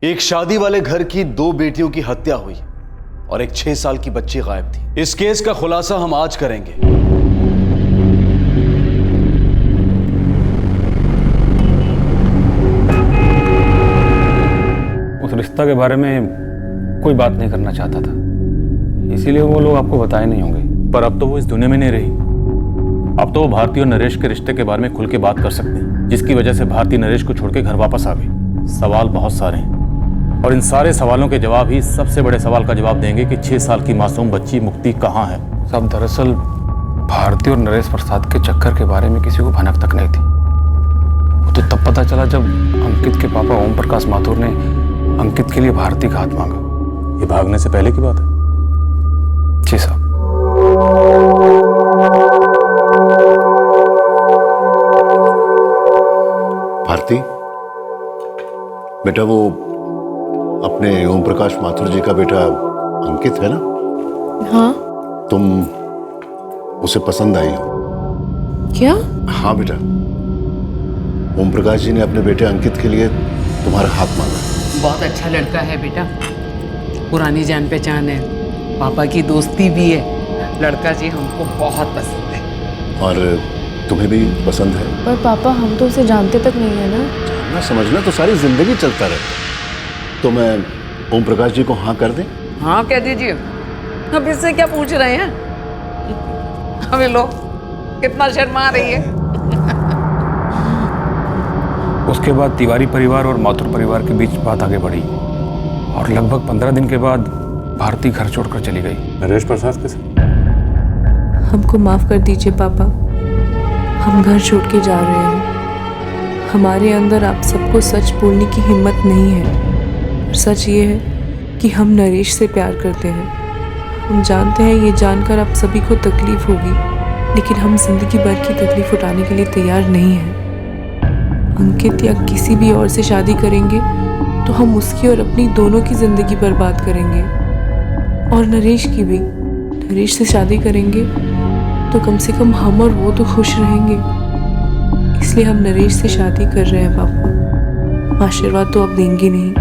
एक शादी वाले घर की 2 बेटियों की हत्या हुई और एक 6 साल की बच्ची गायब थी। इस केस का खुलासा हम आज करेंगे। उस रिश्ता के बारे में कोई बात नहीं करना चाहता था, इसीलिए वो लोग आपको बताए नहीं होंगे। पर अब तो वो इस दुनिया में नहीं रही। अब तो वो भारती और नरेश के रिश्ते के बारे में खुल के बात कर सकते हैं, जिसकी वजह से भारती नरेश को छोड़ के घर वापस आ गई। सवाल बहुत सारे हैं और इन सारे सवालों के जवाब ही सबसे बड़े सवाल का जवाब देंगे कि 6 साल की मासूम बच्ची मुक्ति कहाँ है। साहब, दरअसल भारती और नरेश प्रसाद के चक्कर के बारे में किसी को भनक तक नहीं थी। वो तो तब पता चला जब अंकित के पापा ओम प्रकाश माथुर ने अंकित के लिए भारती का हाथ मांगा। ये भागने से पहले की बात है? जी साहब। भारती बेटा, वो अपने ओम प्रकाश माथुर जी का बेटा अंकित है ना? हाँ। तुम उसे पसंद आई हो? क्या? हाँ बेटा, ओम प्रकाश जी ने अपने बेटे अंकित के लिए तुम्हारा हाथ मांगा। बहुत अच्छा लड़का है बेटा, पुरानी जान पहचान है, पापा की दोस्ती भी है। लड़का जी हमको बहुत पसंद है। और तुम्हें भी पसंद है? पर पापा, हम तो उसे जानते तक नहीं है ना। जानना समझना तो सारी जिंदगी चलता रहता। तो मैं ओम प्रकाश जी को हाँ कर दें? हाँ कह दीजिए। अब इससे क्या पूछ रहे हैं? हमें लोग कितना शर्मा रही है। उसके बाद तिवारी परिवार और माथुर परिवार के बीच बात आगे बढ़ी और लगभग 15 दिन के बाद भारती घर छोड़कर चली गई। नरेश प्रसाद के साथ? हमको माफ कर दीजिए पापा, हम घर छोड़ के जा रहे हैं। हमारे अंदर आप सबको सच बोलने की हिम्मत नहीं है। और सच ये है कि हम नरेश से प्यार करते हैं। हम जानते हैं ये जानकर आप सभी को तकलीफ होगी, लेकिन हम जिंदगी भर की तकलीफ उठाने के लिए तैयार नहीं हैं। अंकित या किसी भी और से शादी करेंगे तो हम उसकी और अपनी दोनों की जिंदगी बर्बाद करेंगे, और नरेश की भी। नरेश से शादी करेंगे तो कम से कम हम और वो तो खुश रहेंगे। इसलिए हम नरेश से शादी कर रहे हैं पापा। आशीर्वाद तो आप देंगे नहीं,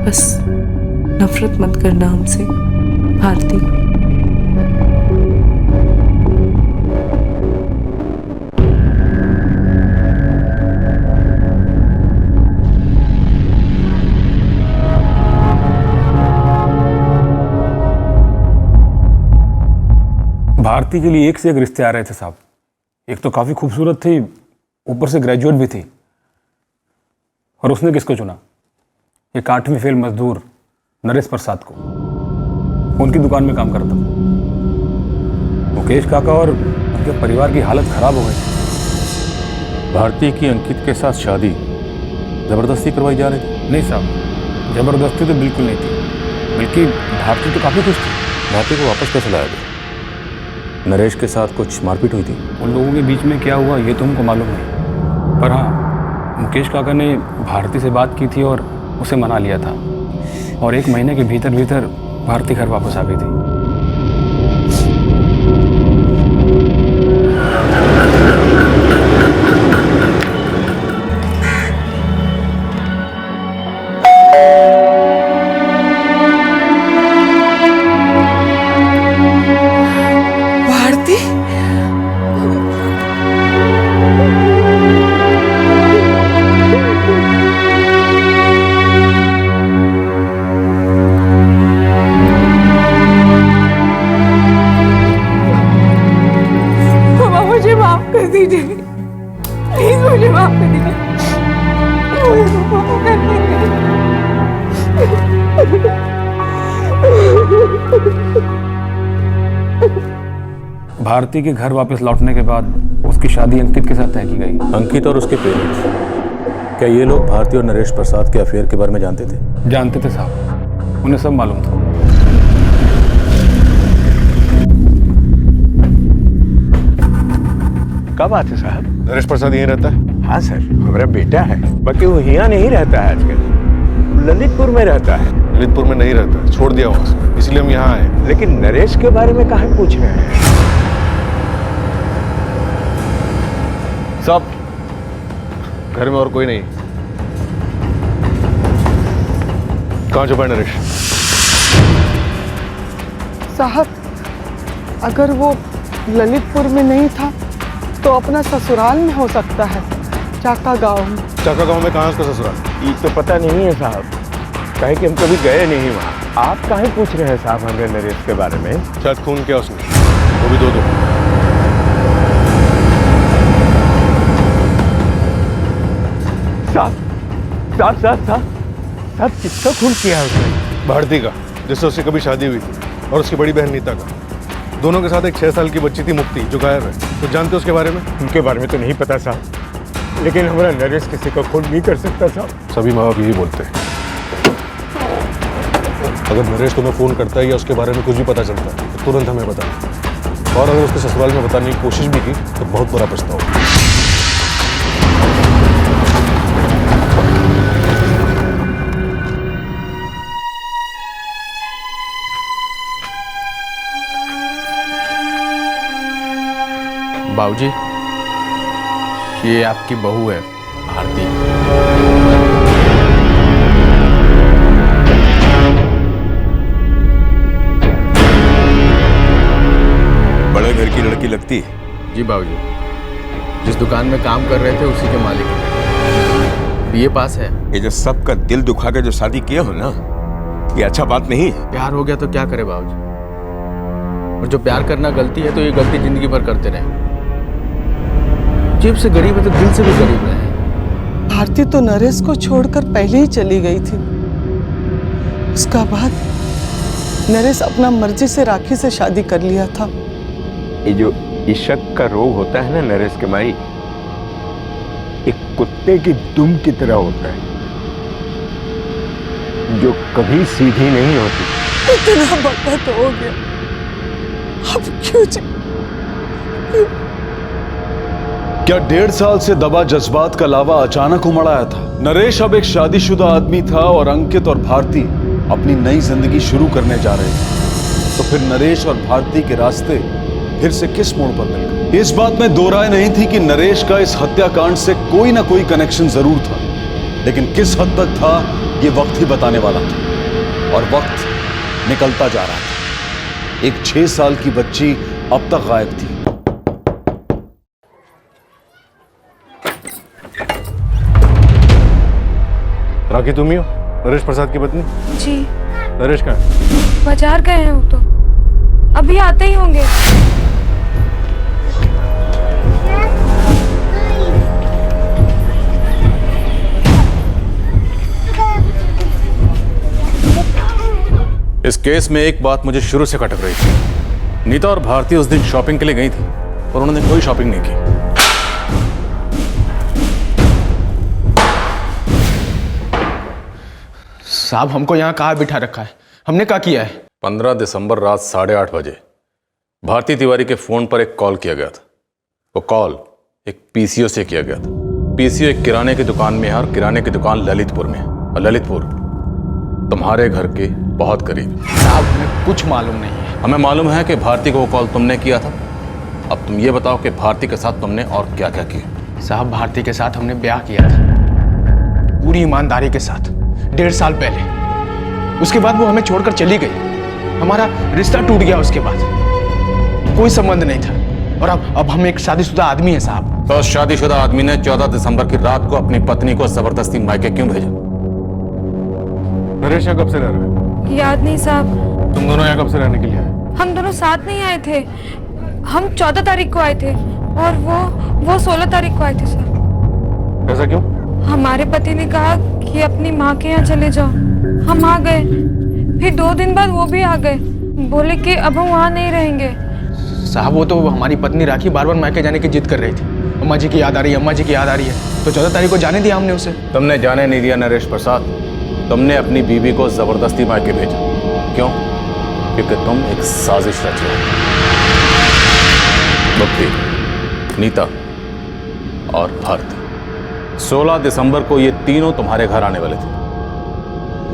बस नफरत मत करना हमसे। भारती। भारती के लिए एक से एक रिश्ते आ रहे थे साहब। एक तो काफ़ी खूबसूरत थी, ऊपर से ग्रेजुएट भी थी। और उसने किसको चुना? एक 8वीं फेल मजदूर नरेश प्रसाद को। उनकी दुकान में काम करता था। मुकेश काका और उनके परिवार की हालत खराब हो गई थी। भारती की अंकित के साथ शादी जबरदस्ती करवाई जा रही थी? नहीं साहब, जबरदस्ती तो बिल्कुल नहीं थी, बल्कि भारती तो काफ़ी खुश थी। भारती को वापस कैसे लाया गया? नरेश के साथ कुछ मारपीट हुई थी? उन लोगों के बीच में क्या हुआ ये तो हमको मालूम नहीं, पर हाँ, मुकेश काका ने भारती से बात की थी और उसे मना लिया था, और 1 महीने के भीतर भीतर भारती घर वापस आ गई थी। प्लीज मुझे माफ कर दीजिए। भारती के घर वापस लौटने के बाद उसकी शादी अंकित के साथ तय की गई। अंकित और उसके पेरेंट्स, क्या ये लोग भारती और नरेश प्रसाद के अफेयर के बारे में जानते थे? जानते थे साहब, उन्हें सब मालूम था। क्या बात है साहब? नरेश प्रसाद यहीं रहता है? हाँ सर, हमारा बेटा है, बाकी वो यहाँ नहीं रहता है आजकल, ललितपुर में रहता है। ललितपुर में नहीं रहता, छोड़ दिया वहां से, इसलिए हम यहाँ आए। लेकिन नरेश के बारे में काहे पूछ रहे हैं? साहब, घर में और कोई नहीं। कहाँ छुपा है नरेश? साहब, अगर वो ललितपुर में नहीं था तो अपना ससुराल में हो सकता है, चाका गांव में। चाका गांव में कहाँ है उसका ससुराल? ये तो पता नहीं है साहब, कहे कि हम कभी गए नहीं वहाँ। आप काहे पूछ रहे हैं साहब हमें नरेश के बारे में? शायद खून किया उसने, वो भी दो। साहब किसका खून किया है उसने? भारती का, जिससे उसकी कभी शादी हुई थी, और उसकी बड़ी बहन नीता का। दोनों के साथ एक 6 साल की बच्ची थी मुक्ति, जो गायब है। तो जानते हो उसके बारे में? उनके बारे में तो नहीं पता साहब, लेकिन हमारा नरेश किसी का खून नहीं कर सकता साहब। सभी माँ बाप यही बोलते हैं। अगर नरेश तुम्हें फोन करता है या उसके बारे में कुछ भी पता चलता है तो तुरंत हमें बताना, और अगर उसके ससुराल में बताने की कोशिश भी की तो बहुत बुरा पछताओगे। बाबूजी, ये आपकी बहू है भारती। बड़े घर की लड़की लगती है। जी बाबूजी, जिस दुकान में काम कर रहे थे उसी के मालिक हैं। बीए पास है। ये जो सबका दिल दुखा के जो शादी किए हो ना, ये अच्छा बात नहीं है। प्यार हो गया तो क्या करे बाबूजी, और जो प्यार करना गलती है तो ये गलती जिंदगी भर करते रहे। जेब से गरीब है तो दिल से भी गरीब है। भारती तो नरेश को छोड़कर पहले ही चली गई थी। उसका बाद नरेश अपना मर्जी से राखी से शादी कर लिया था। ये जो इश्क का रोग होता है ना नरेश के माई, एक कुत्ते की दुम की तरह होता है जो कभी सीधी नहीं होती। इतना वक्त हो गया, अब क्यों क्या 1.5 साल से दबा जज्बात का लावा अचानक उमड़ आया था? नरेश अब एक शादीशुदा आदमी था और अंकित और भारती अपनी नई जिंदगी शुरू करने जा रहे थे। तो फिर नरेश और भारती के रास्ते फिर से किस मोड़ पर मिल गए? इस बात में दो राय नहीं थी कि नरेश का इस हत्याकांड से कोई ना कोई कनेक्शन जरूर था, लेकिन किस हद तक था ये वक्त ही बताने वाला था। और वक्त निकलता जा रहा था। एक 6 साल की बच्ची अब तक गायब थी। राखी तुम ही हो? नरेश प्रसाद की पत्नी? जी। नरेश कहाँ है? बाजार गए हैं वो तो, अभी आते ही होंगे। इस केस में एक बात मुझे शुरू से खटक रही थी। नीता और भारती उस दिन शॉपिंग के लिए गई थी और उन्होंने कोई शॉपिंग नहीं की। साहब, हमको यहाँ कहाँ बिठा रखा है? हमने क्या किया है? 15 दिसंबर रात 8:30 बजे भारती तिवारी के फोन पर एक कॉल किया गया था। वो कॉल एक पीसीओ से किया गया था। पीसीओ एक किराने की दुकान में है और किराने की दुकान ललितपुर में है, और ललितपुर तुम्हारे घर के बहुत करीब। साहब, हमें कुछ मालूम नहीं है। हमें मालूम है कि भारती को वो कॉल तुमने किया था। अब तुम ये बताओ कि भारती के साथ तुमने और क्या क्या किया? साहब, भारती के साथ हमने ब्याह किया था पूरी ईमानदारी के साथ 1.5 साल पहले। उसके बाद वो हमें छोड़कर चली गई। हमारा रिश्ता टूट गया। उसके बाद कोई संबंध नहीं था। और अब हम एक शादीशुदा आदमी है साहब। तो उस शादीशुदा आदमी ने 14 दिसंबर की रात को अपनी पत्नी को जबरदस्ती मायके क्यों भेजा? नरेश यहाँ कब से रह रहे हैं? याद नहीं साहब। तुम दोनों यहाँ कब से रहने के लिए आए? हम दोनों साथ नहीं आए थे। हम 14 तारीख को आए थे और वो 16 तारीख को आए थे साहब। ऐसा क्यों? हमारे पति ने कहा कि अपनी माँ के यहाँ चले जाओ। हम आ गए। फिर 2 दिन बाद वो भी आ गए, बोले कि अब हम वहाँ नहीं रहेंगे। साहब, वो तो हमारी पत्नी राखी बार बार मायके जाने की जिद कर रही थी। अम्मा जी की याद आ रही है, अम्मा जी की याद आ रही है। तो 14 तारीख को जाने दिया हमने उसे। तुमने जाने नहीं दिया नरेश प्रसाद। तुमने अपनी बीवी को जबरदस्ती मायके भेजा। क्यों? क्योंकि तुम एक साजिश रचे हो। मुक्ति, नीता और भारती 16 दिसंबर को ये तीनों तुम्हारे घर आने वाले थे।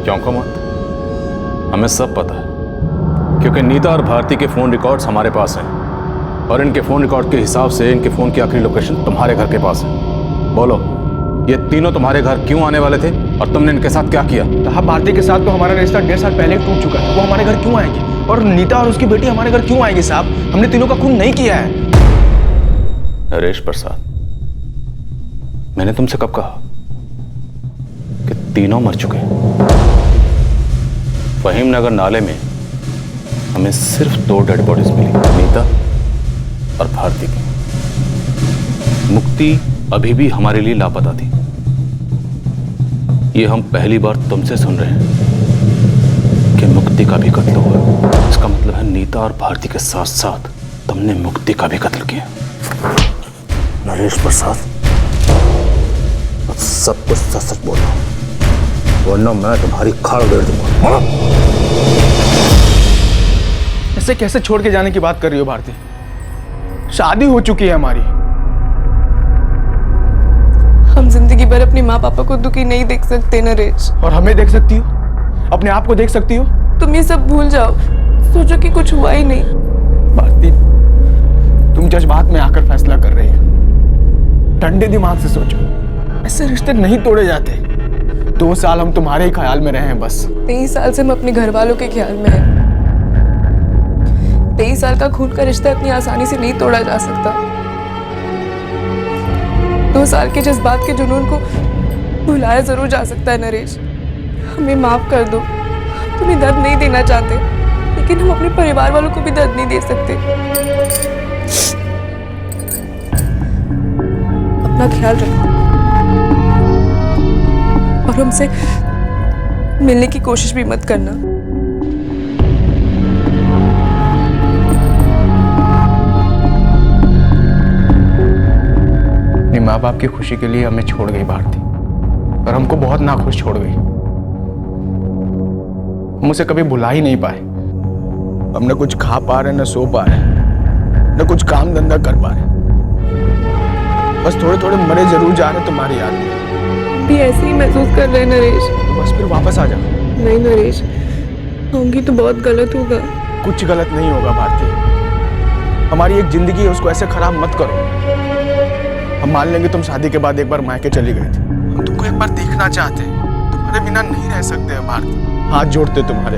क्यों को मत? हमें सब पता है, क्योंकि नीता और भारती के फोन रिकॉर्ड्स हमारे पास हैं और इनके फोन रिकॉर्ड के हिसाब से इनके फोन की आखिरी लोकेशन तुम्हारे घर के पास है। बोलो, ये तीनों तुम्हारे घर क्यों आने वाले थे और तुमने इनके साथ क्या किया? साहब भारती के साथ तो हमारा रिश्ता 1.5 साल पहले टूट चुका है। वो हमारे घर क्यों आएगी? और नीता और उसकी बेटी हमारे घर क्यों आएगी साहब? हमने तीनों का खून नहीं किया है। नरेश प्रसाद, मैंने तुमसे कब कहा कि तीनों मर चुके हैं? फहीम नगर नाले में हमें सिर्फ 2 डेड बॉडीज मिली, नीता और भारती की। मुक्ति अभी भी हमारे लिए लापता थी। ये हम पहली बार तुमसे सुन रहे हैं कि मुक्ति का भी कत्ल हुआ। इसका मतलब है नीता और भारती के साथ साथ तुमने मुक्ति का भी कत्ल किया। नरेश प्रसाद, सब कुछ सच सच बोलो, वरना मैं तुम्हारी खाल उधेड़ दूंगा। ऐसे कैसे छोड़ के जाने की बात कर रही हो भारती? शादी हो चुकी है हमारी। हम जिंदगी भर अपने माँ पापा को दुखी नहीं देख सकते नरेश। और हमें देख सकती हो, अपने आप को देख सकती हो। तुम ये सब भूल जाओ, सोचो कि कुछ हुआ ही नहीं। भारती, तुम जज्बात में आकर फैसला कर रही हो। ठंडे दिमाग से सोचो, ऐसे रिश्ते नहीं तोड़े जाते। 2 साल हम तुम्हारे ही ख्याल में रहे हैं बस। 23 साल से हम अपने घर वालों के ख्याल में हैं। 23 साल का खून का रिश्ता इतनी आसानी से नहीं तोड़ा जा सकता। 2 साल के जज्बात के जुनून को भुलाया जरूर जा सकता है नरेश। हमें माफ कर दो, तुम्हें दर्द नहीं देना चाहते, लेकिन हम अपने परिवार वालों को भी दर्द नहीं दे सकते। अपना ख्याल रखो और हमसे मिलने की कोशिश भी मत करना। अपने माँ बाप की खुशी के लिए हमें छोड़ गई भारती, और हमको बहुत नाखुश छोड़ गई। हम उसे कभी भुला ही नहीं पाए। हम न कुछ खा पा रहे, न सो पा रहे, न कुछ काम धंधा कर पा रहे। बस थोड़े थोड़े मरे जरूर जा रहे तुम्हारी याद में। भी ऐसे ही महसूस कर रहे हैं नरेश। तो बस फिर वापस आ जाओ। नहीं नरेश, होंगी तो बहुत गलत होगा। कुछ गलत नहीं होगा भारती। हमारी एक जिंदगी है, उसको ऐसे खराब मत करो। हम मान लेंगे तुम शादी के बाद एक बार मायके चली गई थी। हम तुमको एक बार देखना चाहते हैं। तुम्हारे बिना नहीं रह सकते हैं भारती। हाथ जोड़ते तुम्हारे,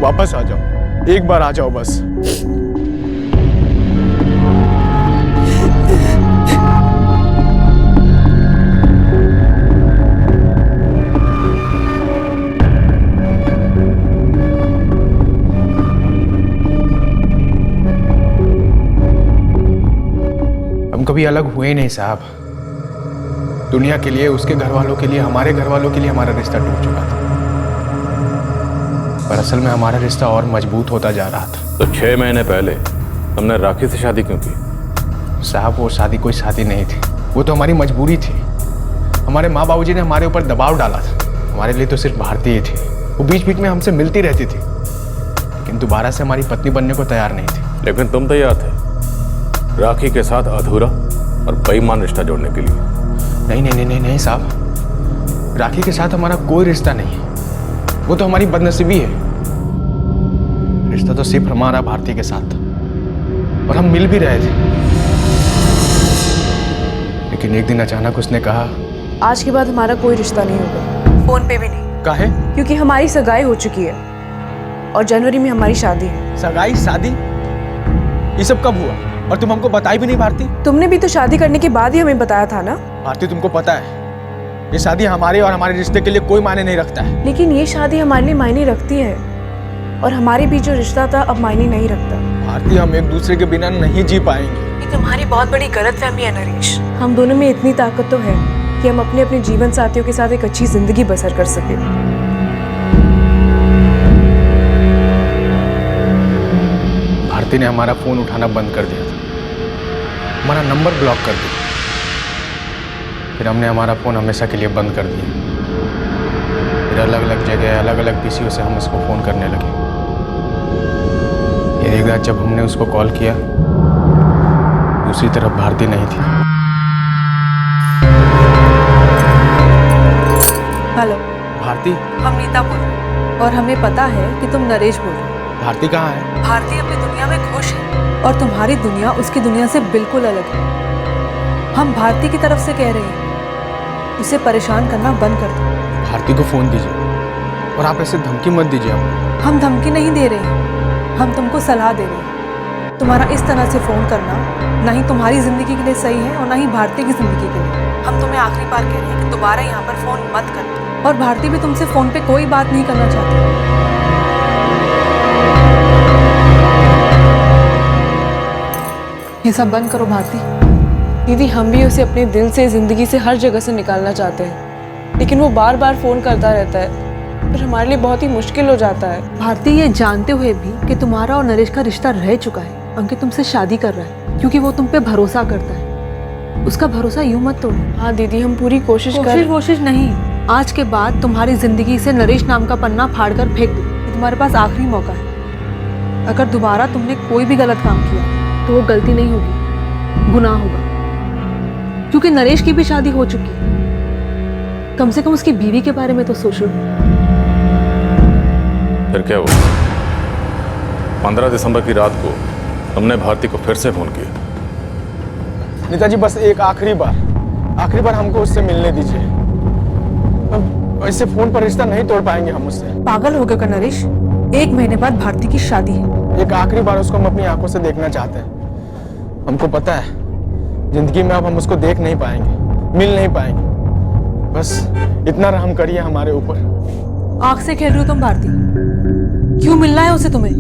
वापस आ जाओ, एक बार आ जाओ बस। हम कभी अलग हुए नहीं साहब। दुनिया के लिए, उसके घर वालों के लिए, हमारे घर वालों के लिए हमारा रिश्ता टूट चुका था। पर असल में हमारा रिश्ता और मजबूत होता जा रहा था। तो 6 महीने पहले हमने राखी से शादी क्यों की? साहब वो शादी कोई शादी नहीं थी, वो तो हमारी मजबूरी थी। हमारे माँ बाबूजी ने हमारे ऊपर दबाव डाला था। हमारे लिए तो सिर्फ भारती ही थी। वो बीच बीच में हमसे मिलती रहती थी, लेकिन दोबारा से हमारी पत्नी बनने को तैयार नहीं थी। लेकिन तुम तैयार थे राखी के साथ अधूरा और बेईमान रिश्ता जोड़ने के लिए। नहीं नहीं नहीं नहीं नहीं साहब, राखी के साथ हमारा कोई रिश्ता नहीं है। वो तो हमारी बदनसीबी है। रिश्ता तो सिर्फ हमारा भारती के साथ था, और हम मिल भी रहे थे। लेकिन एक दिन अचानक उसने कहा, आज के बाद हमारा कोई रिश्ता नहीं होगा, फोन पे भी नहीं। काहे? क्योंकि हमारी सगाई हो चुकी है और जनवरी में हमारी शादी है। सगाई शादी? ये सब कब हुआ? और तुम हमको बताई भी नहीं भारती। तुमने भी तो शादी करने के बाद ही हमें बताया था ना। भारती तुमको पता है ये शादी हमारे और हमारे रिश्ते के लिए कोई मायने नहीं रखता है। लेकिन ये शादी हमारे लिए मायने रखती है, और हमारे बीच जो रिश्ता था अब मायने नहीं रखता। भारती हम एक दूसरे के बिना नहीं जी पाएंगे। ये तुम्हारी बहुत बड़ी गलतफहमी है नरेश। हम दोनों में इतनी ताकत तो है कि हम अपने अपने जीवन साथियों के साथ एक अच्छी जिंदगी बसर कर सके। भारती ने हमारा फोन उठाना बंद कर दिया था, हमारा नंबर ब्लॉक कर दिया। फिर हमने हमारा फोन हमेशा के लिए बंद कर दिया। फिर अलग अलग जगह, अलग अलग पीसीओ से हम उसको फोन करने लगे। ये एक रात जब हमने उसको कॉल किया, दूसरी तरफ भारती नहीं थी। हेलो भारती? हम नीता बोल रहे हैं, और हमें पता है कि तुम नरेश बोल रहे हो। भारती कहाँ है? भारती अपनी दुनिया में खुश है, और तुम्हारी दुनिया उसकी दुनिया से बिल्कुल अलग है। हम भारती की तरफ से कह रहे हैं, उसे परेशान करना बंद कर दो। भारती को फोन दीजिए और आप ऐसे धमकी मत दीजिए हमको। हम धमकी नहीं दे रहे हैं, हम तुमको सलाह दे रहे हैं। तुम्हारा इस तरह से फ़ोन करना ना ही तुम्हारी ज़िंदगी के लिए सही है और ना ही भारती की ज़िंदगी के लिए। हम तुम्हें आखिरी बार कह रहे हैं कि दोबारा यहाँ पर फ़ोन मत करना। और भारती भी तुमसे फ़ोन पे कोई बात नहीं करना चाहती। ये सब बंद करो भारती। दीदी, हम भी उसे अपने दिल से, ज़िंदगी से, हर जगह से निकालना चाहते हैं, लेकिन वो बार बार फ़ोन करता रहता है, फिर हमारे लिए बहुत ही मुश्किल हो जाता है। भारती, ये जानते हुए भी कि तुम्हारा और नरेश का रिश्ता रह चुका है, अंकित तुमसे शादी कर रहा है क्योंकि वो तुम पे भरोसा करता है। उसका भरोसा यूं मत तोड़ो। हाँ दीदी, हम पूरी कोशिश नहीं। आज के बाद तुम्हारी जिंदगी से नरेश नाम का पन्ना फाड़ कर फेंक दो। ये तुम्हारे पास आखिरी मौका है। अगर दोबारा तुमने कोई भी गलत काम किया तो वो गलती नहीं होगी, गुनाह होगा, क्योंकि नरेश की भी शादी हो चुकी है। कम से कम उसकी बीवी के बारे में तो सोचो। फिर क्या हुआ? 15 दिसंबर की रात को तुमने भारती को फिर से फोन किया। नेताजी, बस एक आखिरी बार हमको उससे मिलने दीजिए। ऐसे फोन पर रिश्ता नहीं तोड़ पाएंगे हम उससे। पागल हो गया का नरेश? 1 महीने बाद भारती की शादी है। एक आखिरी बार उसको हम अपनी आंखों से देखना चाहते हैं। हमको पता है जिंदगी में अब हम उसको देख नहीं पाएंगे, मिल नहीं पाएंगे। बस इतना रहम करिए हमारे ऊपर। आंख से खेल रही हो तुम भारती? क्यों मिलना है उसे तुम्हें,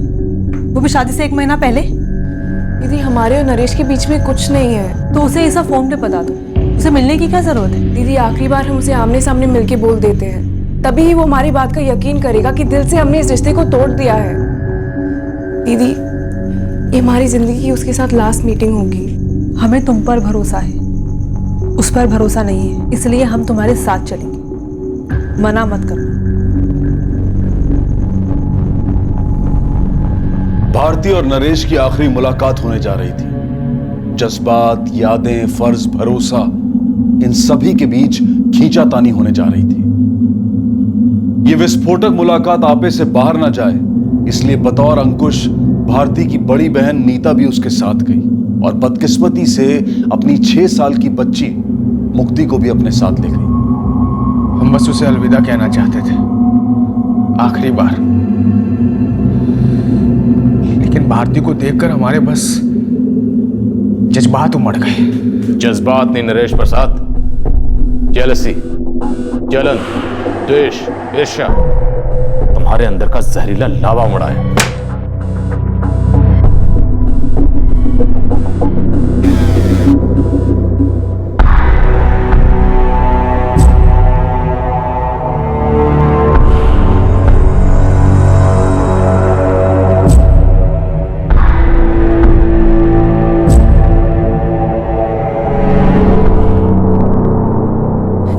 वो भी शादी से 1 महीना पहले? दीदी, हमारे और नरेश के बीच में कुछ नहीं है, तो उसे ये सब फोन पे बता दो। उसे मिलने की क्या जरूरत है? दीदी, आखिरी बार हम उसे आमने सामने मिलके बोल देते हैं, तभी ही वो हमारी बात का यकीन करेगा कि दिल से हमने इस रिश्ते को तोड़ दिया है। दीदी, ये हमारी जिंदगी की उसके साथ लास्ट मीटिंग होगी। हमें तुम पर भरोसा है, उस पर भरोसा नहीं है, इसलिए हम तुम्हारे साथ चलेंगे। मना मत करना। भारती और नरेश की आखिरी मुलाकात होने जा रही थी। जज्बात, यादें, फर्ज, भरोसा, इन सभी के बीच खींचातानी होने जा रही थी। ये विस्फोटक मुलाकात आपे से बाहर ना जाए, इसलिए बतौर अंकुश भारती की बड़ी बहन नीता भी उसके साथ गई और बदकिस्मती से अपनी 6 साल की बच्ची मुक्ति को भी अपने साथ ले गई। हम बस उसे अलविदा कहना चाहते थे, आखिरी बार। लेकिन भारती को देखकर हमारे बस जज्बात उमड़ गए। जज्बात नहीं नरेश प्रसाद, जेलसी, जलन, द्वेष, ईर्ष्या तुम्हारे अंदर का जहरीला लावा उमड़ा है।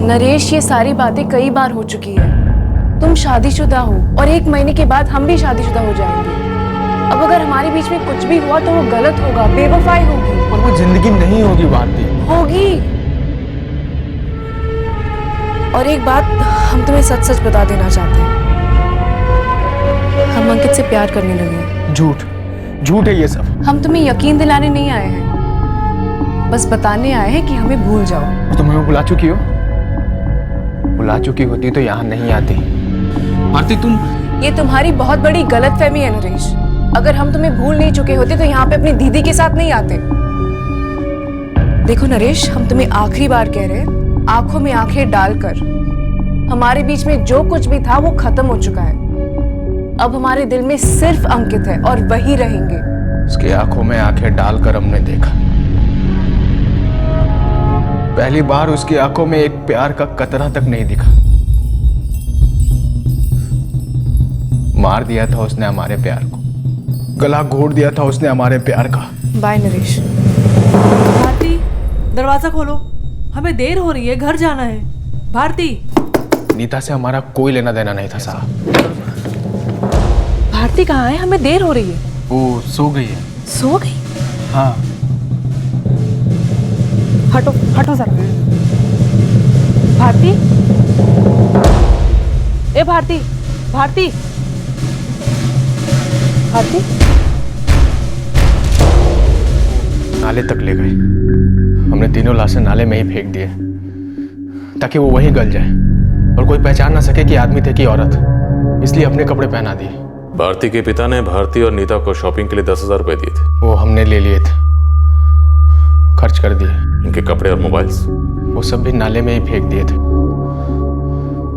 नरेश, ये सारी बातें कई बार हो चुकी है। तुम शादीशुदा हो और 1 महीने के बाद हम भी शादीशुदा हो जाएंगे। अब अगर हमारे बीच में कुछ भी हुआ तो वो गलत होगा, बेवफाई होगी। और वो जिंदगी नहीं होगी भारती। होगी। और एक बात हम तुम्हें सच सच बता देना चाहते हैं, हम अंकित से प्यार करने लगे हैं। झूठ है ये सब। हम तुम्हें यकीन दिलाने नहीं आए हैं, बस बताने आए हैं कि हमें भूल जाओ। और तुम हमें बुला चुकी हो? बुला चुकी होती तो यहाँ नहीं आती। भारती, तुम ये तुम्हारी बहुत बड़ी गलतफहमी है नरेश। अगर हम तुम्हें भूल नहीं चुके होते तो यहाँ पे अपनी दीदी के साथ नहीं आते। देखो नरेश, हम तुम्हें आखिरी बार कह रहे हैं, आंखों में आंखें डालकर, हमारे बीच में जो कुछ भी था वो खत्म हो चुका है। अब हमारे दिल में सिर्फ अंकित है और वही रहेंगे। उसकी आंखों में आंखें डालकर हमने देखा, पहली बार उसकी आंखों में एक प्यार का कतरा तक नहीं दिखा। मार दिया था उसने हमारे प्यार को, गला घोट दिया था उसने हमारे प्यार का। बाय नरेश। भारती, दरवाजा खोलो, हमें देर हो रही है, घर जाना है। भारती। नीता से हमारा कोई लेना देना नहीं था साहब। भारती कहाँ है? हमें देर हो रही है। वो सो गई है। सो गई? हाँ। हटो हटो जरा। भारती, ए भारती, भारती, भारती। नाले तक ले गए। हमने तीनों लाशें नाले में ही फेंक दिए ताकि वो वहीं गल जाए। और कोई पहचान ना सके कि आदमी थे कि औरत, इसलिए अपने कपड़े पहना दिए। भारती के पिता ने भारती और नीता को शॉपिंग के लिए 10,000 रुपए दिए थे। वो हमने ले लिए थे, खर्च कर दिए। इनके कपड़े और मोबाइल्स वो सब भी नाले में ही फेंक दिए थे।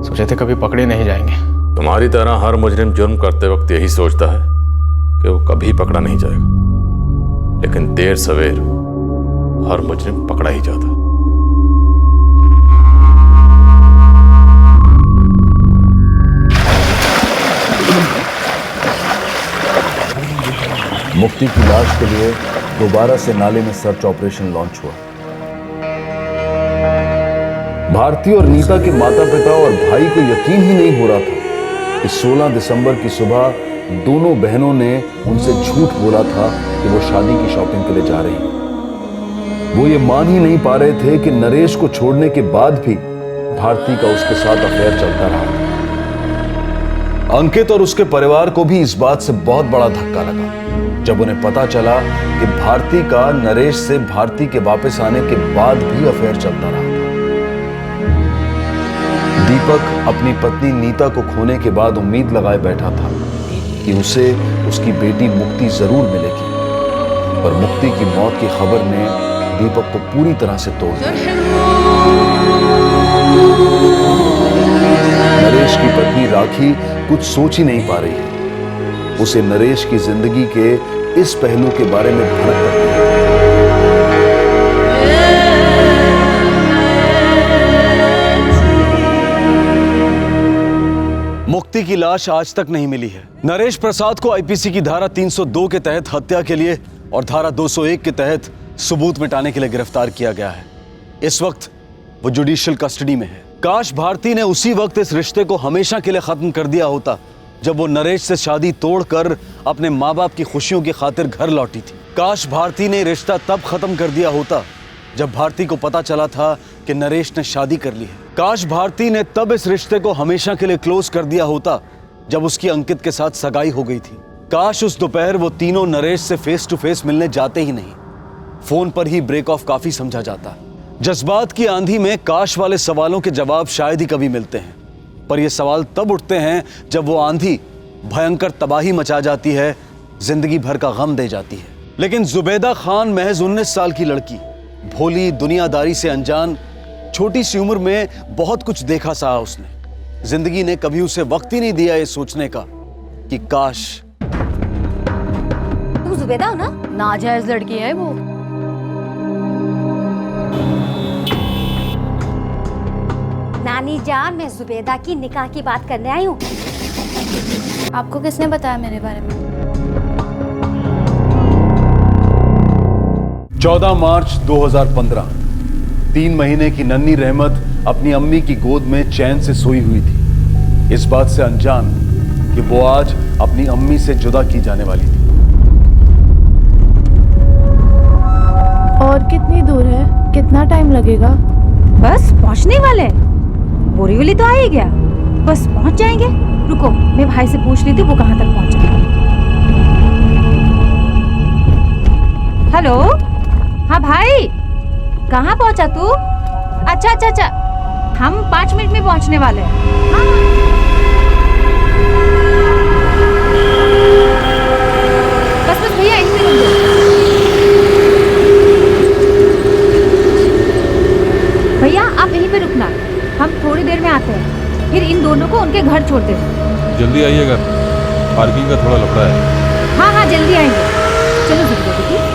सोचे थे कभी पकड़े नहीं जाएंगे। तुम्हारी तरह हर मुजरिम जुर्म करते वक्त यही सोचता है कि वो कभी पकड़ा नहीं जाएगा, लेकिन देर सवेर हर मुजरिम पकड़ा ही जाता है। मुक्ति की लाश के लिए दोबारा से नाले में सर्च ऑपरेशन लॉन्च हुआ। भारती और नीता के माता पिता और भाई को यकीन ही नहीं हो रहा था कि 16 दिसंबर की सुबह दोनों बहनों ने उनसे झूठ बोला था कि वो शादी की शॉपिंग के लिए जा रही हैं। वो ये मान ही नहीं पा रहे थे कि नरेश को छोड़ने के बाद भी भारती का उसके साथ अफेयर चलता रहा। अंकित और उसके परिवार को भी इस बात से बहुत बड़ा धक्का लगा जब उन्हें पता चला कि भारती का नरेश से भारती के वापस आने के बाद भी अफेयर चलता रहा था। दीपक अपनी पत्नी नीता को खोने के बाद उम्मीद लगाए बैठा था कि उसे उसकी बेटी मुक्ति जरूर मिलेगी, पर मुक्ति की मौत की खबर ने दीपक को पूरी तरह से तोड़ दिया। नरेश की पत्नी राखी कुछ सोच ही नहीं पा रही है। उसे नरेश की जिंदगी के इस पहलू के बारे में भनक तक नहीं। मुक्ति की लाश आज तक नहीं मिली है। नरेश प्रसाद को आईपीसी की धारा 302 के तहत हत्या के लिए और धारा 201 के तहत सबूत मिटाने के लिए गिरफ्तार किया गया है। इस वक्त वो जुडिशियल कस्टडी में है। काश भारती ने उसी वक्त इस रिश्ते को हमेशा के लिए खत्म कर दिया होता जब वो नरेश से शादी तोड़कर अपने माँ बाप की खुशियों की खातिर घर लौटी थी। काश भारती ने रिश्ता तब खत्म कर दिया होता जब भारती को पता चला था कि नरेश ने शादी कर ली है। काश भारती ने तब इस रिश्ते को हमेशा के लिए क्लोज कर दिया होता जब उसकी अंकित के साथ सगाई हो गई थी। काश उस दोपहर वो तीनों नरेश से फेस टू फेस मिलने जाते ही नहीं, फोन पर ही ब्रेक ऑफ काफी समझा जाता। जज्बात की आंधी में काश वाले सवालों के जवाब शायद ही कभी मिलते हैं, पर ये सवाल तब उठते हैं जब वो आंधी भयंकर तबाही मचा जाती है, जिंदगी भर का गम दे जाती है। लेकिन जुबैदा खान महज 19 साल की लड़की, भोली, दुनियादारी से अनजान, छोटी सी उम्र में बहुत कुछ देखा सहा उसने। जिंदगी ने कभी उसे वक्त ही नहीं दिया ये सोचने का कि काश। तुम जुबैदा हो ना? नाजायज लड़की है वो। नानी जान, मैं जुबैदा की निकाह की बात करने आई हूँ। आपको किसने बताया मेरे बारे में? 14 मार्च 2015, 3 महीने की नन्ही रहमत अपनी अम्मी की गोद में चैन से सोई हुई थी, इस बात से अनजान कि वो आज अपनी अम्मी से जुदा की जाने वाली थी। और कितनी दूर है? कितना टाइम लगेगा? बस पहुँचने वाले, बोरीवली तो आ ही गया, बस पहुँच जाएंगे। रुको, मैं भाई से पूछ लेती हूँ वो कहाँ तक पहुँचा। हेलो, हाँ भाई, कहाँ पहुँचा तू? अच्छा अच्छा अच्छा, हम 5 मिनट में पहुँचने वाले हैं। हाँ। बस बस भैया यहीं पे रुक जाओ। भैया आप यहीं पे रुकना, हम थोड़ी देर में आते हैं, फिर इन दोनों को उनके घर छोड़ देते। जल्दी आइएगा, पार्किंग का थोड़ा लफड़ा है। हाँ हाँ जल्दी आएंगे, चलो जल्दी दीदी।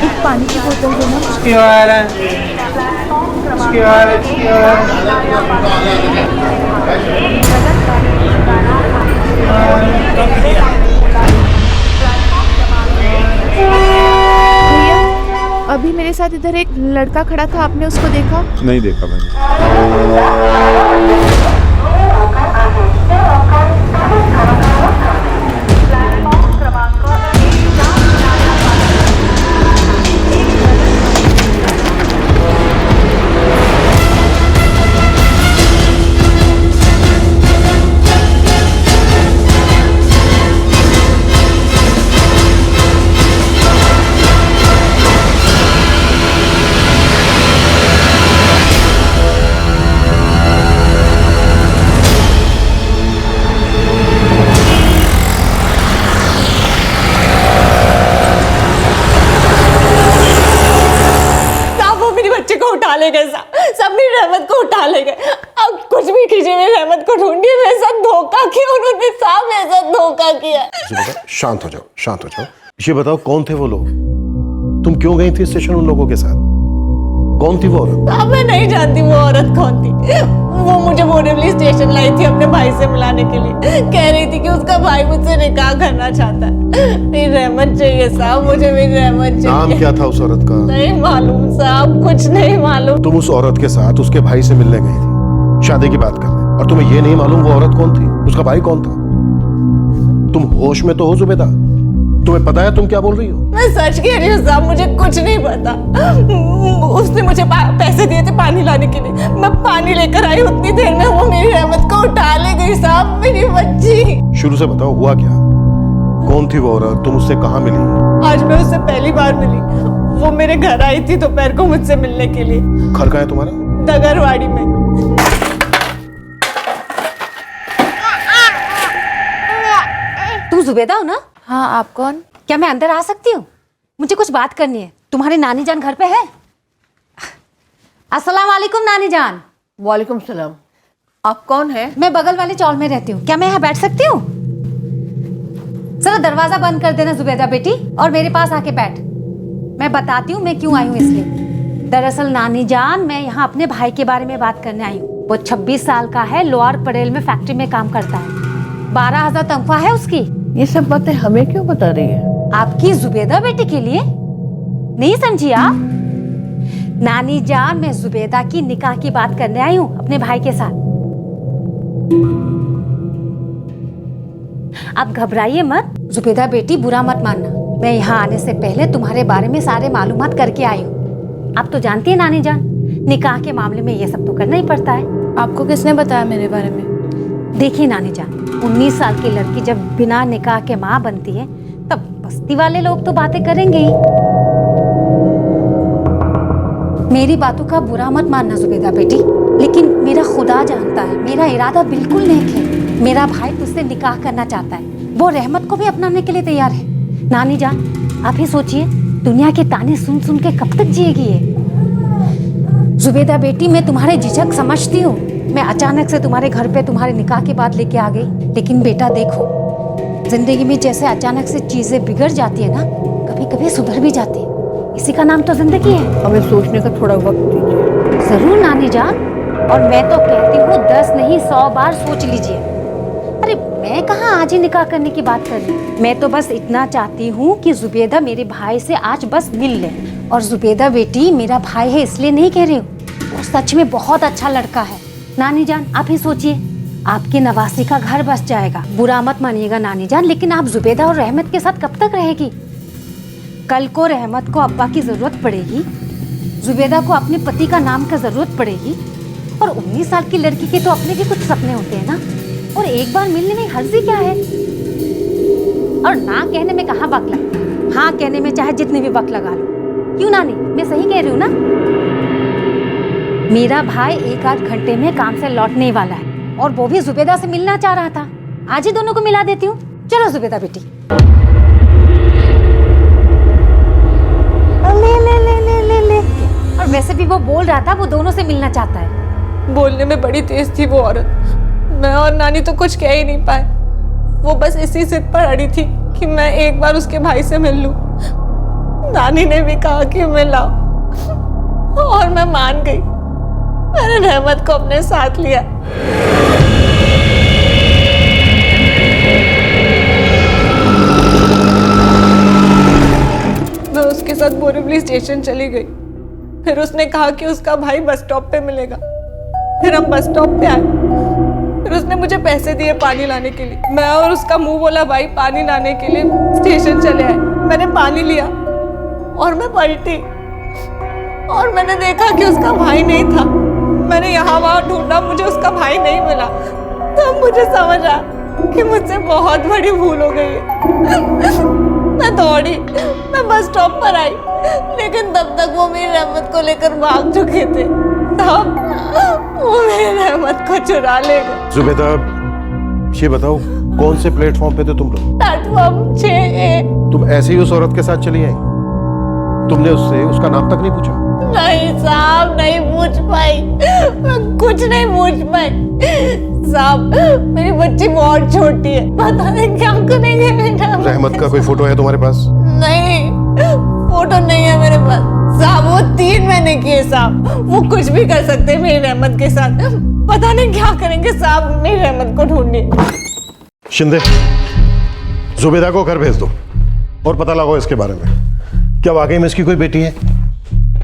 एक पानी की बोतल देना। भैया, अभी मेरे साथ इधर एक लड़का खड़ा था, आपने उसको देखा? नहीं देखा मैंने। उठा ले गए सब मेरी रहमत को उठा ले गए। अब कुछ भी कीजिए, मेरी रहमत को ढूंढिए। मेरे साथ धोखा किया उन्होंने, साहब मेरे साथ धोखा किया। शांत हो जाओ, शांत हो जाओ। ये बताओ कौन थे वो लोग? तुम क्यों गई थी स्टेशन उन लोगों के साथ? कौन थी वो औरत? अब मैं नहीं जानती वो औरत कौन थी। वो मुझे बोरीवली स्टेशन लाई थी अपने भाई से मिलाने के लिए। कह रही थी कि उसका भाई मुझसे निकाह करना चाहता है। मेरी रहमत चाहिए साहब, मुझे मेरी रहमत चाहिए। नाम क्या था उस औरत का? नहीं मालूम साहब, कुछ नहीं मालूम। तुम उस औरत के साथ उसके भाई से मिलने गई थी, शादी की बात करने, और तुम्हें ये नहीं मालूम वो औरत कौन थी, उसका भाई कौन था? तुम होश में तो हो जुबेदा? तुम्हें पता है तुम क्या बोल रही हो? मैं सच कह रही हूँ साहब, मुझे कुछ नहीं पता। उसने मुझे पैसे दिए थे पानी लाने के लिए, मैं पानी लेकर आई, उतनी देर में वो मेरी रहमत को उठा ले गई साहब, मेरी बच्ची। शुरू से बताओ हुआ क्या? कौन थी वो औरत? तुम उससे कहाँ मिली? आज मैं उससे पहली बार मिली। वो मेरे घर आई थी दोपहर को मुझसे मिलने के लिए। घर कहाँ है तुम्हारा? दगरवाड़ी में। तुम जुबेदा हो ना? हाँ, आप कौन? क्या मैं अंदर आ सकती हूँ? मुझे कुछ बात करनी है। तुम्हारी नानी जान घर पे है? अस्सलाम वालेकुम नानी जान। वालेकुम सलाम। आप कौन है? मैं बगल वाले चौल में रहती हूँ। क्या मैं यहाँ बैठ सकती हूँ? जरा दरवाजा बंद कर देना जुबेदा बेटी, और मेरे पास आके बैठ। मैं बताती हूँ मैं क्यों आई हूँ इसलिए। दरअसल नानी जान, मैं यहाँ अपने भाई के बारे में बात करने आई हूँ। वो 26 साल का है, लोअर परेल में फैक्ट्री में काम करता है। 12,000 तनख्वाह है उसकी। ये सब बातें हमें क्यों बता रही है? आपकी जुबेदा बेटी के लिए। नहीं समझी आप? नानी जान, मैं जुबेदा की निकाह की बात करने आई हूँ अपने भाई के साथ। आप घबराइए मत। जुबेदा बेटी, बुरा मत मानना। मैं यहाँ आने से पहले तुम्हारे बारे में सारे मालूमात करके आई हूँ। आप तो जानती है नानी जान, निकाह के मामले में ये सब तो करना ही पड़ता है। आपको किसने बताया मेरे बारे में? देखिए नानी जान, 19 साल की लड़की जब बिना निकाह के माँ बनती है, तब बस्ती वाले लोग तो बातें करेंगे ही। मेरी बातों का बुरा मत मानना जुबेदा बेटी, लेकिन मेरा खुदा जानता है मेरा इरादा बिल्कुल नेक है। मेरा भाई तुझसे निकाह करना चाहता है, वो रहमत को भी अपनाने के लिए तैयार है। नानी जान, आप ही सोचिए, दुनिया के ताने सुन सुन के कब तक जिएगी ये? जुबेदा बेटी, मैं तुम्हारे झिझक समझती हूँ। मैं अचानक से तुम्हारे घर पे तुम्हारे निकाह की बात लेके आ गई, लेकिन बेटा देखो, जिंदगी में जैसे अचानक से चीजें बिगड़ जाती है ना, कभी कभी सुधर भी जाती है। इसी का नाम तो जिंदगी है। हमें सोचने का थोड़ा वक्त दीजिए। जरूर नानी जान, और मैं तो कहती हूँ 10 नहीं 100 बार सोच लीजिए। अरे मैं कहाँ आज ही निकाह करने की बात कर रही। मैं तो बस इतना चाहती हूँ कि जुबेदा मेरे भाई से आज बस मिल ले। और जुबेदा बेटी, मेरा भाई है इसलिए नहीं कह रही हूँ, वो सच में बहुत अच्छा लड़का है। नानी जान, आप ही सोचिए, आपकी नवासी का घर बस जाएगा। बुरा मत मानिएगा नानी जान, लेकिन आप जुबेदा और रहमत के साथ कब तक रहेगी? कल को रहमत को अब्बा की जरूरत पड़ेगी, जुबेदा को अपने पति का नाम का जरूरत पड़ेगी, और 19 साल की लड़की के तो अपने भी कुछ सपने होते हैं ना। और एक बार मिलने में हर्जी क्या है? और ना कहने में कहाँ वक्त लगता है, हाँ कहने में चाहे जितने भी वक्त लगा लो। क्यों नानी, मैं सही कह रही हूँ ना? मेरा भाई 1 आध घंटे में काम से लौटने वाला है, और वो भी जुबेदा से मिलना चाह रहा था। आज ही दोनों को मिला देती हूँ। चलो जुबेदा बेटी। ले। और वैसे भी वो बोल रहा था वो दोनों से मिलना चाहता है। बोलने में बड़ी तेज थी वो औरत। मैं और नानी तो कुछ कह ही नहीं पाए। वो बस इसी जिद पर अड़ी थी कि मैं एक बार उसके भाई से मिल लूं। नानी ने भी कहा कि मिलाओ, और मैं मान गई। मैंने रहमत को अपने साथ लिया। मैं उसके साथ बोरीवली स्टेशन चली गई। फिर उसने कहा कि उसका भाई बस स्टॉप पे मिलेगा। फिर हम बस स्टॉप पे आए। फिर उसने मुझे पैसे दिए पानी लाने के लिए। मैं और उसका मुंह बोला भाई पानी लाने के लिए स्टेशन चले आए। मैंने पानी लिया और मैं पलटी, और मैंने देखा कि उसका भाई नहीं था। मैंने यहाँ वहाँ ढूंढा, मुझे उसका भाई नहीं मिला। तब मुझे समझ आया कि मुझसे बहुत बड़ी भूल हो गई है। मैं दौड़ी, मैं बस स्टॉप पर आई, लेकिन तब तक वो मेरी रहमत को लेकर भाग चुके थे। तब वो मेरी रहमत को चुरा ले गए। जुबेदा, ये बताओ कौन से प्लेटफॉर्म पे थे तुम लोग? Platform 6A। तुम ऐसे ही उस औरत के साथ चली आई? तुमने उससे उसका नाम तक नहीं पूछा? नहीं साहब, नहीं पूछ पाई, मैं कुछ नहीं पूछ पाई साहब। मेरी बच्ची बहुत छोटी है, पता नहीं क्या करेंगे बेटा। रहमत का कोई फोटो है तुम्हारे पास? नहीं, फोटो नहीं है मेरे पास साहब। वो 3 महीने की है साहब, वो कुछ भी कर सकते हैं मेरी रहमत के साथ। पता नहीं क्या करेंगे साहब, मेरी रहमत को ढूंढिए। शिंदे, जुबेदा को घर भेज दो और पता लगाओ इसके बारे में, क्या वाकई में इसकी कोई बेटी है?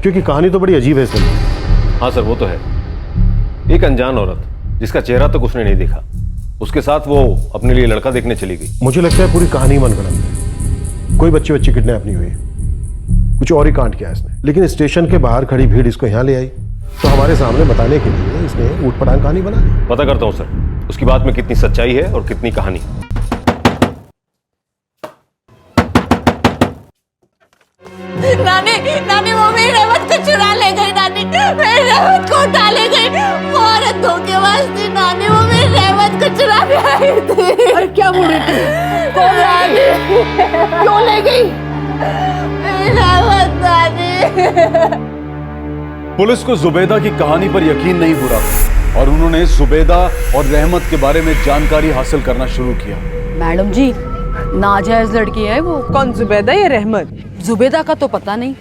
क्योंकि कहानी तो बड़ी अजीब है इसमें। हाँ सर, वो तो है। एक अनजान औरत जिसका चेहरा तक उसने नहीं देखा, उसके साथ वो अपने लिए लड़का देखने चली गई। मुझे लगता है पूरी कहानी मनगढ़ंत है, कोई बच्ची किडनैप नहीं हुई, कुछ और ही कांड किया इसने। लेकिन स्टेशन के बाहर खड़ी भीड़ इसको यहाँ ले आई तो हमारे सामने बताने के लिए इसने ऊटपटांग कहानी बना ली। पता करता हूँ सर, उसकी बात में कितनी सच्चाई है और कितनी कहानी। नानी, नानी वो मेरी रहमत को चुरा ले गई। नानी मेरी रहमत को उठा ले गई। वो औरत धोखेबाज थी नानी, वो मेरी रहमत को चुरा ले आई थी। अरे क्या बोल रही थी? क्यों ले गई मेरी रहमत नानी? पुलिस को जुबैदा की कहानी पर यकीन नहीं हो रहा था और उन्होंने जुबैदा और रहमत के बारे में जानकारी हासिल करना शुरू किया। मैडम जी, नाजायज लड़की है वो। कौन, जुबैदा या रहमत? जुबेदा का तो पता नहीं,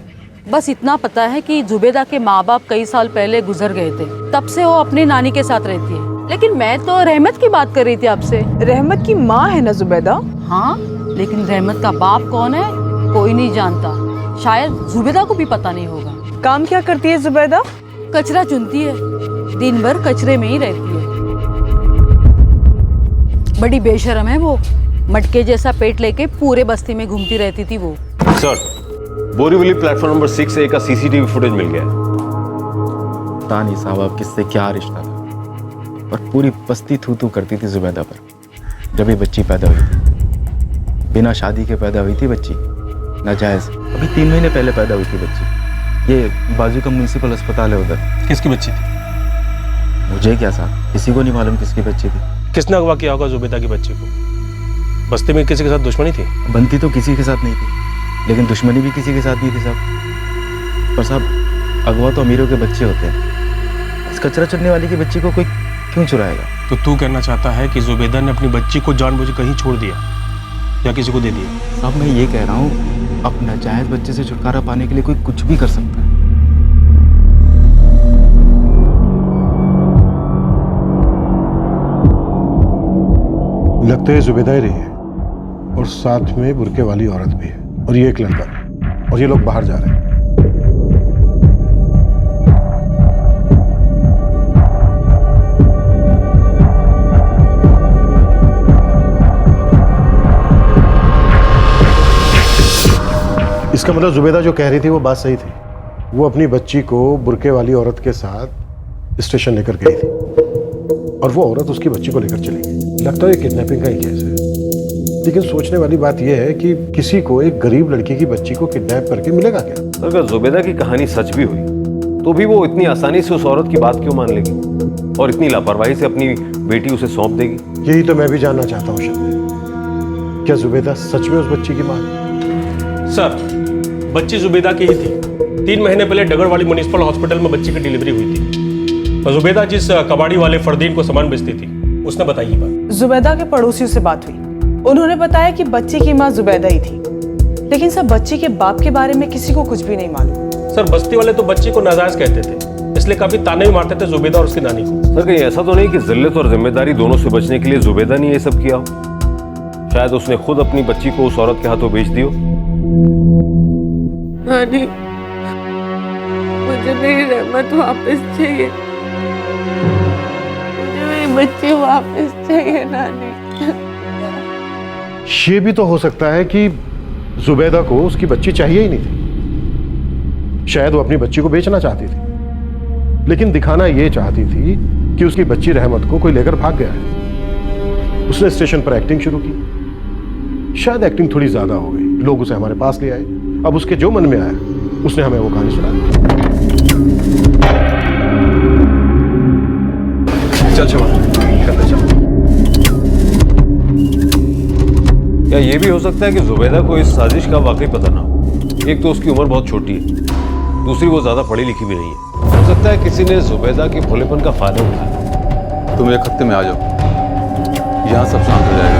बस इतना पता है कि जुबेदा के माँ बाप कई साल पहले गुजर गए थे, तब से वो अपनी नानी के साथ रहती है। लेकिन मैं तो रहमत की बात कर रही थी आपसे। रहमत की माँ है ना जुबैदा? हाँ, लेकिन रहमत का बाप कौन है कोई नहीं जानता, शायद जुबेदा को भी पता नहीं होगा। काम क्या करती है जुबैदा? कचरा चुनती है, दिन भर कचरे में ही रहती है। बड़ी बेशरम है वो, मटके जैसा पेट लेके पूरे बस्ती में घूमती रहती थी वो। Sir, Borivali platform number 6A का सीसीटीवी फुटेज मिल गया है। पता नहीं साहब अब किससे क्या रिश्ता था, पर पूरी बस्ती थू थू करती थी जुबैदा पर। जब ये बच्ची पैदा हुई थी, बिना शादी के पैदा हुई थी बच्ची, नाजायज। अभी 3 महीने पहले पैदा हुई थी बच्ची। ये बाजू का म्युनिसिपल अस्पताल है उधर। किसकी बच्ची थी? मुझे क्या साहब, किसी को नहीं मालूम किसकी बच्ची थी। किसने अगवा किया होगा जुबैदा की बच्ची को? बस्ती में किसी के साथ दुश्मनी थी? बनती तो किसी के साथ नहीं थी, लेकिन दुश्मनी भी किसी के साथ नहीं थी साहब। पर साहब, अगवा तो अमीरों के बच्चे होते हैं, इस कचरा चुनने वाली की बच्ची को कोई क्यों चुराएगा? तो तू कहना चाहता है कि जुबैदा ने अपनी बच्ची को जानबूझ कहीं छोड़ दिया या किसी को दे दिया? साहब मैं ये कह रहा हूँ, अब नाजायज बच्चे से छुटकारा पाने के लिए कोई कुछ भी कर सकता है। लगता है जुबैदा ही रही है और साथ में बुरके वाली औरत भी है और ये एक लड़का भी, और ये लोग बाहर जा रहे हैं। इसका मतलब जुबैदा जो कह रही थी वो बात सही थी, वो अपनी बच्ची को बुरके वाली औरत के साथ स्टेशन लेकर गई थी और वो औरत उसकी बच्ची को लेकर चली गई। लगता है किडनैपिंग का ही केस है। लेकिन सोचने वाली बात यह है कि किसी को एक गरीब लड़की की बच्ची को किडनैप करके मिलेगा क्या? अगर जुबैदा की कहानी सच भी हुई तो भी वो इतनी आसानी से उस औरत की बात क्यों मान लेगी और इतनी लापरवाही से अपनी बेटी उसे सौंप देगी? यही तो मैं भी जानना चाहता हूँ शिंदे, क्या जुबैदा सच में उस बच्ची की मां है? सर, बच्ची जुबैदा की ही थी। 3 महीने पहले डगरवाली म्युनिसिपल हॉस्पिटल में बच्ची की डिलीवरी हुई थी। तो जुबैदा जिस कबाड़ी वाले फरदीन को सामान बेचती थी, उसने बताई ये बात। जुबैदा के पड़ोसियों से बात हुई, उन्होंने बताया कि बच्ची की माँ जुबैदा ही थी, लेकिन सब बच्ची के बाप के बारे में किसी को कुछ भी नहीं मालूम। सर, बस्ती वाले तो बच्ची को नाजायज कहते थे, इसलिए काफी ताने भी मारते थे जुबैदा और उसकी नानी को। सर, कहीं ऐसा तो नहीं कि जिल्लत और जिम्मेदारी दोनों से बचने के लिए जुबैदा ने ये सब किया हो? शायद उसने खुद अपनी बच्ची को उस औरत के हाथों बेच दी हो। नानी, मुझे मेरी रहमत वापस चाहिए, मुझे मेरी बच्ची वापस चाहिए नानी। ये भी तो हो सकता है कि जुबैदा को उसकी बच्ची चाहिए ही नहीं थी, शायद वो अपनी बच्ची को बेचना चाहती थी, लेकिन दिखाना ये चाहती थी कि उसकी बच्ची रहमत को कोई लेकर भाग गया है। उसने स्टेशन पर एक्टिंग शुरू की, शायद एक्टिंग थोड़ी ज्यादा हो गई, लोग उसे हमारे पास ले आए। अब उसके जो मन में आया उसने हमें वो कहानी सुना दी। चल चल। क्या ये भी हो सकता है कि जुबैदा को इस साजिश का वाकई पता ना हो? एक तो उसकी उम्र बहुत छोटी है दूसरी वो ज्यादा पढ़ी लिखी भी नहीं है। हो सकता है किसी ने जुबैदा के भोलेपन का फायदा उठाया। तुम एक हफ्ते में आ जाओ, यहाँ सब शांत हो जाएगा।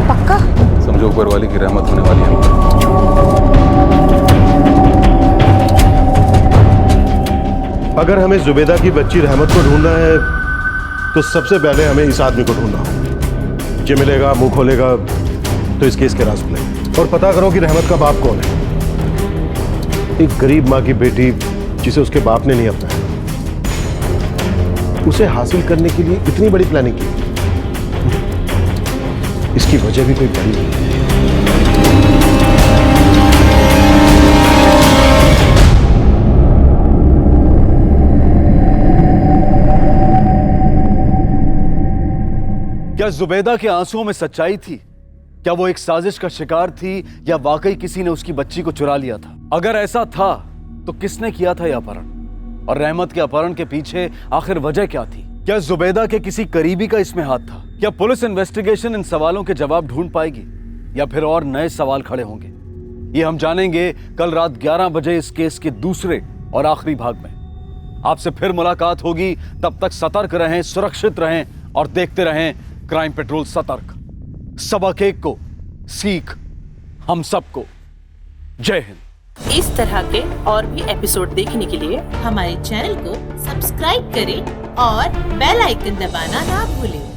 पक्का? समझो ऊपर वाली की रहमत होने वाली है। अगर हमें जुबैदा की बच्ची रहमत को ढूंढना है तो सबसे पहले हमें इस आदमी को ढूंढना होगा। ये मिलेगा, मुंह खोलेगा तो इस केस के राज खुलेंगे। और पता करो कि रहमत का बाप कौन है। एक गरीब माँ की बेटी जिसे उसके बाप ने नहीं अपनाया, उसे हासिल करने के लिए इतनी बड़ी प्लानिंग की। इसकी वजह भी कोई बड़ी नहीं है। क्या जुबैदा के आंसुओं में सच्चाई थी? क्या वो एक साजिश का शिकार थी या वाकई किसी ने उसकी बच्ची को चुरा लिया था? अगर ऐसा था तो किसने किया था यह अपहरण? और रहमत के अपहरण के पीछे आखिर वजह क्या थी? क्या जुबैदा के किसी करीबी का इसमें हाथ था? क्या पुलिस इन्वेस्टिगेशन इन सवालों के जवाब ढूंढ पाएगी या फिर और नए सवाल खड़े होंगे? ये हम जानेंगे कल रात 11 बजे इस केस के दूसरे और आखिरी भाग में। आपसे फिर मुलाकात होगी, तब तक सतर्क रहें, सुरक्षित रहें और देखते रहें क्राइम पेट्रोल सतर्क। सबक एक को सीख हम सबको। जय हिंद। इस तरह के और भी एपिसोड देखने के लिए हमारे चैनल को सब्सक्राइब करें और बेल आइकन दबाना ना भूलें।